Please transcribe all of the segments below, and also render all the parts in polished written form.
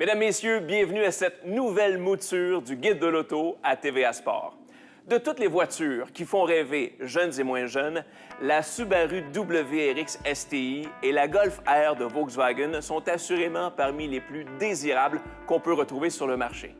Mesdames, Messieurs, bienvenue à cette nouvelle mouture du Guide de l'auto à TVA Sport. De toutes les voitures qui font rêver jeunes et moins jeunes, la Subaru WRX STI et la Golf R de Volkswagen sont assurément parmi les plus désirables qu'on peut retrouver sur le marché.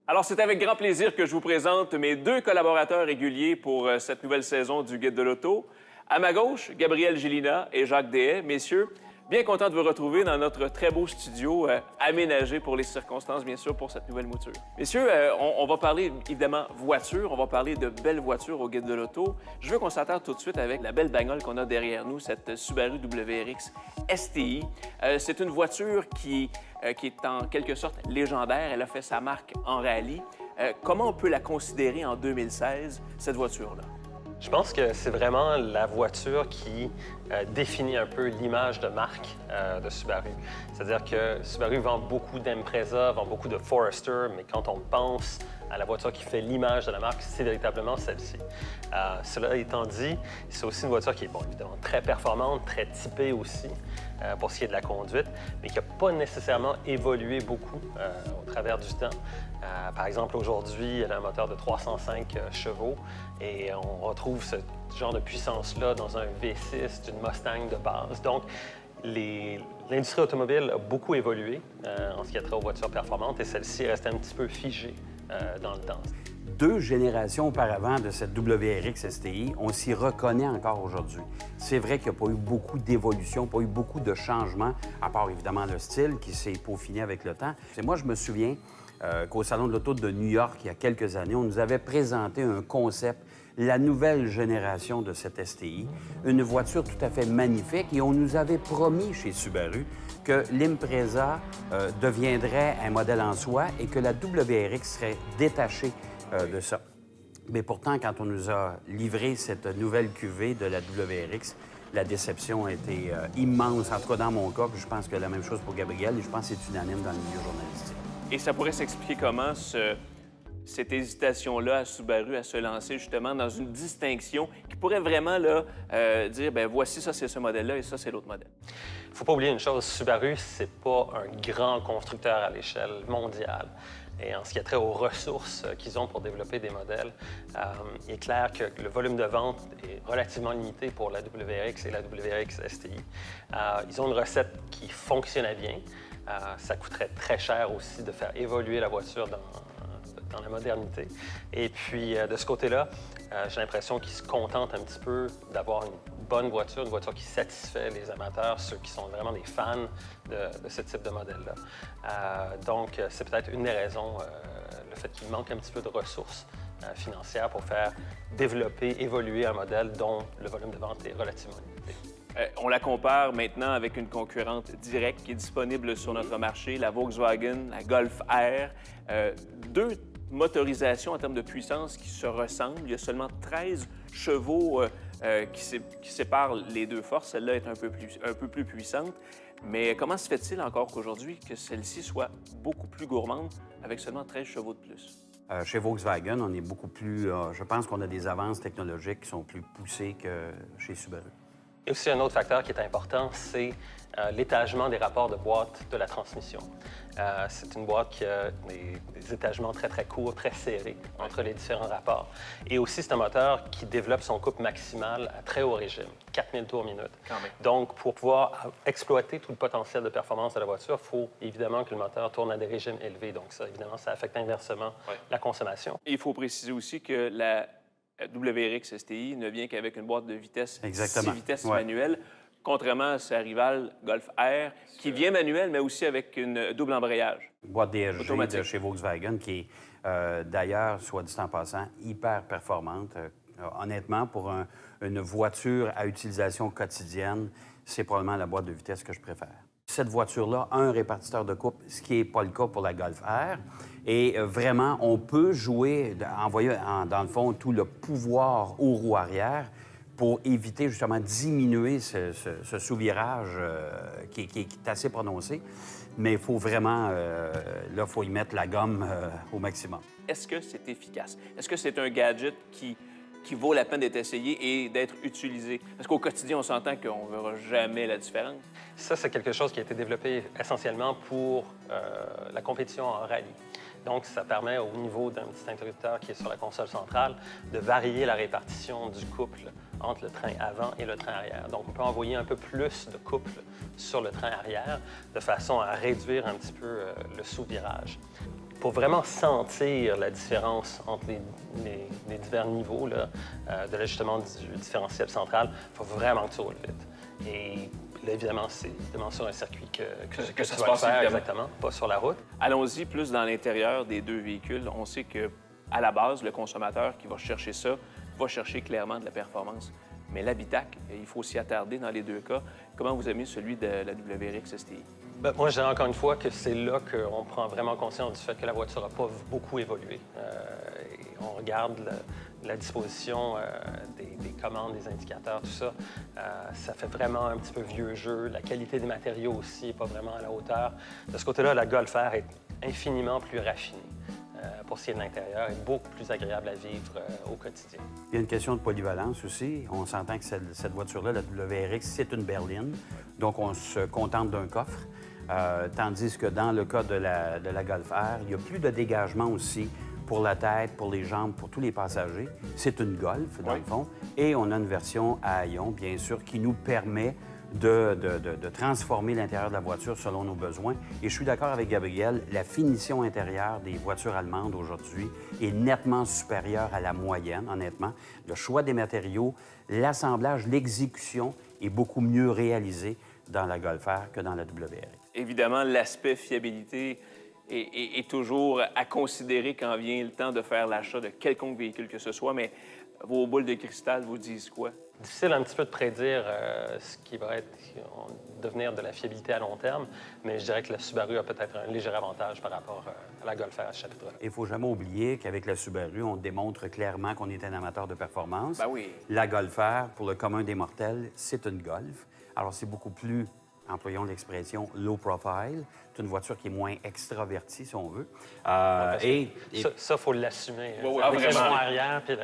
Alors, c'est avec grand plaisir que je vous présente mes deux collaborateurs réguliers pour cette nouvelle saison du Guide de l'auto. À ma gauche, Gabriel Gélina et Jacques Dehaye. Messieurs, bien content de vous retrouver dans notre très beau studio aménagé pour les circonstances, bien sûr, pour cette nouvelle mouture. Messieurs, on va parler évidemment voiture, on va parler de belles voitures au Guide de l'auto. Je veux qu'on s'attarde tout de suite avec la belle bagnole qu'on a derrière nous, cette Subaru WRX STI. C'est une voiture qui est en quelque sorte légendaire. Elle a fait sa marque en rallye. Comment on peut la considérer en 2016, cette voiture-là? Je pense que c'est vraiment la voiture qui définit un peu l'image de marque de Subaru. C'est-à-dire que Subaru vend beaucoup d'Impreza, vend beaucoup de Forester, mais quand on pense à la voiture qui fait l'image de la marque, c'est véritablement celle-ci. Cela étant dit, c'est aussi une voiture qui est, bon, évidemment, très performante, très typée aussi pour ce qui est de la conduite, mais qui n'a pas nécessairement évolué beaucoup au travers du temps. Par exemple, aujourd'hui, elle a un moteur de 305 chevaux et on retrouve ce genre de puissance-là dans un V6 d'une Mustang de base. Donc, l'industrie automobile a beaucoup évolué en ce qui a trait aux voitures performantes et celle-ci reste un petit peu figée dans le temps. 2 générations auparavant de cette WRX STI, on s'y reconnaît encore aujourd'hui. C'est vrai qu'il n'y a pas eu beaucoup d'évolution, pas eu beaucoup de changements, à part évidemment le style qui s'est peaufiné avec le temps. Et moi, je me souviens qu'au Salon de l'Auto de New York, il y a quelques années, on nous avait présenté un concept, la nouvelle génération de cette STI, une voiture tout à fait magnifique, et on nous avait promis chez Subaru que l'Impreza deviendrait un modèle en soi et que la WRX serait détachée de ça. Mais pourtant, quand on nous a livré cette nouvelle cuvée de la WRX, la déception a été immense, en tout cas dans mon cas, puis je pense que la même chose pour Gabriel, et je pense que c'est unanime dans le milieu journalistique. Et ça pourrait s'expliquer comment cette hésitation-là à Subaru à se lancer justement dans une distinction qui pourrait vraiment là, dire, ben voici, ça c'est ce modèle-là et ça c'est l'autre modèle. Il ne faut pas oublier une chose, Subaru, c'est pas un grand constructeur à l'échelle mondiale. Et en ce qui a trait aux ressources qu'ils ont pour développer des modèles, il est clair que le volume de vente est relativement limité pour la WRX et la WRX STI. Ils ont une recette qui fonctionnait bien. Ça coûterait très cher aussi de faire évoluer la voiture dans la modernité. Et puis, de ce côté-là, j'ai l'impression qu'ils se contentent un petit peu d'avoir une bonne voiture, une voiture qui satisfait les amateurs, ceux qui sont vraiment des fans de ce type de modèle-là. Donc, c'est peut-être une des raisons, le fait qu'il manque un petit peu de ressources financières pour faire développer, évoluer un modèle dont le volume de vente est relativement limité. On la compare maintenant avec une concurrente directe qui est disponible sur notre marché, la Volkswagen, la Golf R. Deux motorisations en termes de puissance qui se ressemblent. Il y a seulement 13 chevaux qui séparent les deux forces. Celle-là est un peu plus puissante. Mais comment se fait-il encore qu'aujourd'hui que celle-ci soit beaucoup plus gourmande avec seulement 13 chevaux de plus? Chez Volkswagen, on est beaucoup plus... je pense qu'on a des avances technologiques qui sont plus poussées que chez Subaru. Et aussi, un autre facteur qui est important, c'est l'étagement des rapports de boîte de la transmission. C'est une boîte qui a des étagements très, très courts, très serrés entre les différents rapports. Et aussi, c'est un moteur qui développe son couple maximal à très haut régime, 4000 tours minute. Donc, pour pouvoir exploiter tout le potentiel de performance de la voiture, il faut évidemment que le moteur tourne à des régimes élevés. Donc, ça, évidemment, ça affecte inversement la consommation. Il faut préciser aussi que la WRX STI ne vient qu'avec une boîte de vitesse 6 vitesses manuelle, contrairement à sa rivale Golf R, qui vient manuelle, mais aussi avec une double embrayage. Boîte DSG de chez Volkswagen, qui est d'ailleurs, soit dit en passant, hyper performante. Honnêtement, pour une voiture à utilisation quotidienne, c'est probablement la boîte de vitesse que je préfère. Cette voiture-là a un répartiteur de couple, ce qui n'est pas le cas pour la Golf R. Et vraiment, on peut jouer, envoyer dans le fond tout le pouvoir aux roues arrière pour éviter justement diminuer ce sous-virage qui est assez prononcé. Mais il faut vraiment, là, il faut y mettre la gomme au maximum. Est-ce que c'est efficace? Est-ce que c'est un gadget qui vaut la peine d'être essayé et d'être utilisé? Parce qu'au quotidien, on s'entend qu'on ne verra jamais la différence. Ça, c'est quelque chose qui a été développé essentiellement pour la compétition en rallye. Donc, ça permet, au niveau d'un petit interrupteur qui est sur la console centrale, de varier la répartition du couple entre le train avant et le train arrière. Donc, on peut envoyer un peu plus de couple sur le train arrière de façon à réduire un petit peu le sous-virage. Pour vraiment sentir la différence entre les divers niveaux là, de l'ajustement du différentiel central, il faut vraiment que tu roules vite. Et là, évidemment, c'est sur un circuit que ça tu se vas le passe, faire, évidemment. exactement, pas sur la route. Allons-y plus dans l'intérieur des deux véhicules. On sait que à la base, le consommateur qui va chercher ça va chercher clairement de la performance. Mais l'habitacle, il faut s'y attarder dans les deux cas. Comment vous aimez celui de la WRX STI? Ben, moi, je dirais encore une fois que c'est là qu'on prend vraiment conscience du fait que la voiture n'a pas beaucoup évolué. Et on regarde la disposition des commandes, des indicateurs, tout ça. Ça fait vraiment un petit peu vieux jeu. La qualité des matériaux aussi n'est pas vraiment à la hauteur. De ce côté-là, la Golf R est infiniment plus raffinée. Pour ce qui est de l'intérieur, est beaucoup plus agréable à vivre au quotidien. Il y a une question de polyvalence aussi. On s'entend que cette voiture-là, la WRX, c'est une berline. Donc, on se contente d'un coffre. Tandis que dans le cas de la Golf R, il y a plus de dégagement aussi pour la tête, pour les jambes, pour tous les passagers. C'est une Golf, dans le fond. Et on a une version à ion, bien sûr, qui nous permet de transformer l'intérieur de la voiture selon nos besoins. Et je suis d'accord avec Gabriel, la finition intérieure des voitures allemandes aujourd'hui est nettement supérieure à la moyenne, honnêtement. Le choix des matériaux, l'assemblage, l'exécution est beaucoup mieux réalisé dans la Golf R que dans la WRX. Évidemment, l'aspect fiabilité est toujours à considérer quand vient le temps de faire l'achat de quelconque véhicule que ce soit, mais vos boules de cristal vous disent quoi? Difficile un petit peu de prédire ce qui va devenir de la fiabilité à long terme, mais je dirais que la Subaru a peut-être un léger avantage par rapport à la Golf R à ce chapitre-là. Il ne faut jamais oublier qu'avec la Subaru, on démontre clairement qu'on est un amateur de performance. Ben oui. La Golf R, pour le commun des mortels, c'est une Golf. Alors, c'est beaucoup plus, employons l'expression, low profile. C'est une voiture qui est moins extravertie, si on veut. Ça, il faut l'assumer. Oui, oui, avec le vraiment. son arrière puis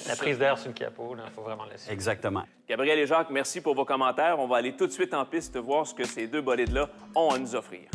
la prise d'air sur le capot, il faut vraiment l'assumer. Exactement. Gabriel et Jacques, merci pour vos commentaires. On va aller tout de suite en piste voir ce que ces deux bolides-là ont à nous offrir.